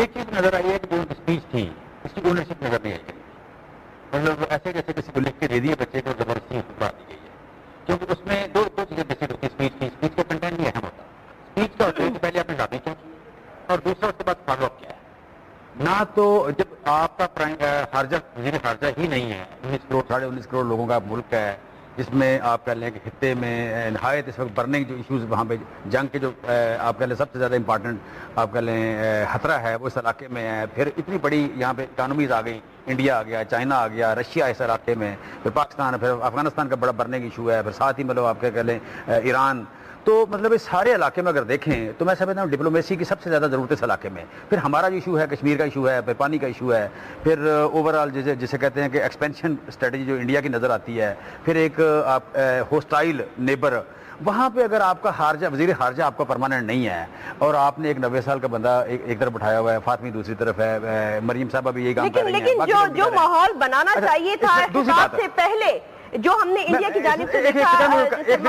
ایک چیز نظر آئی ہے کہ جو اسپیچ تھی اس کی اونرشپ نظر نہیں آئی، مطلب ایسے جیسے کسی کو لکھ کے دے دیے بچے کو زبردستی حکومت دی گئی ہے، کیونکہ اس میں دو چیزیں بیسک ہوتی ہیں اسپیچ کی. اسپیچ کا کنٹینٹ بھی اہم ہوتا ہے. اسپیچ کا ہوتا ہے کہ پہلے آپ نے لاگنگ کیا اور دوسرا اس کے بعد فالو اپ کیا ہے. نہ تو جب آپ کا خارجہ وزیر خارجہ ہی نہیں ہے، 19 کروڑ 19.5 کروڑ لوگوں کا ملک ہے، جس میں آپ کہہ لیں کہ خطے میں نہایت اس وقت برننگ جو ایشوز وہاں پہ جنگ کے جو آپ کہہ لیں سب سے زیادہ امپارٹنٹ آپ کہہ لیں خطرہ ہے وہ اس علاقے میں ہے. پھر اتنی بڑی یہاں پہ اکانومیز آ گئی، انڈیا آ گیا، چائنا آ گیا، رشیا اس علاقے میں، پھر پاکستان، پھر افغانستان کا بڑا برننگ ایشو ہے، پھر ساتھ ہی مطلب آپ کہہ لیں ایران. تو مطلب اس سارے علاقے میں اگر دیکھیں تو میں سمجھتا ہوں ڈپلومیسی کی سب سے زیادہ ضرورت ہے اس علاقے میں. پھر ہمارا جو ایشو ہے کشمیر کا ایشو ہے، پھر پانی کا ایشو ہے، پھر اوور آل جسے کہتے ہیں کہ ایکسپینشن اسٹریٹجی جو انڈیا کی نظر آتی ہے، پھر ایک آپ ہوسٹائل نیبر، وہاں پہ اگر آپ کا وزیر خارجہ آپ کا پرماننٹ نہیں ہے اور آپ نے ایک 90 سال کا بندہ ایک طرف بٹھایا ہوا ہے، فاطمی دوسری طرف ہے، مریم صاحبہ بھی یہی کام کر رہی ہیں. لیکن جو ماحول بنانا چاہیے تھا خطاب سے پہلے جو ہم نے انڈیا کی جانب سے دیکھا، ایک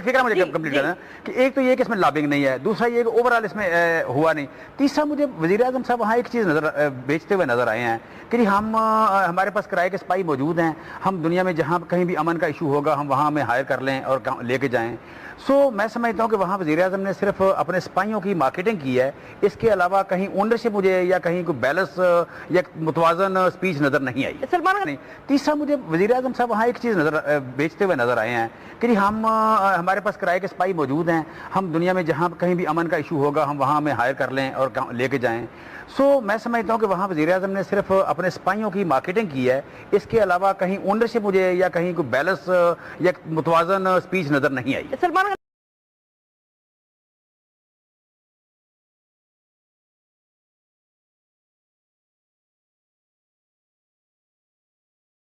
فکرہ مجھے کمپلیٹ کرنا کہ ایک تو یہ کہ اس میں لابنگ نہیں ہے، دوسرا یہ کہ اوور آل اس میں ہوا نہیں، تیسرا مجھے وزیر اعظم صاحب وہاں ایک چیز بیچتے ہوئے نظر آئے ہیں کہ ہمارے پاس کرائے کے سپاہی موجود ہیں، ہم دنیا میں جہاں کہیں بھی امن کا ایشو ہوگا ہم وہاں ہمیں ہائر کر لیں اور لے کے جائیں. میں سمجھتا ہوں کہ وہاں وزیر اعظم نے صرف اپنے سپاہیوں کی مارکیٹنگ کی ہے، اس کے علاوہ کہیں اونرشپ مجھے یا کہیں کوئی بیلنس یا متوازن اسپیچ نظر نہیں آئی. تیسرا مجھے وزیر اعظم صاحب وہاں ایک چیز بیچتے ہوئے نظر آئے ہیں کہ ہمارے پاس کرائے کے سپاہی موجود ہیں، ہم دنیا میں جہاں کہیں بھی امن کا ایشو ہوگا ہم وہاں ہمیں ہائر کر لیں اور لے کے جائیں. میں سمجھتا ہوں کہ وہاں وزیر اعظم نے صرف اپنے سپاہیوں کی مارکیٹنگ کی ہے، اس کے علاوہ کہیں اونرشپ مجھے یا کہیں کوئی بیلنس یا متوازن اسپیچ نظر نہیں آئی.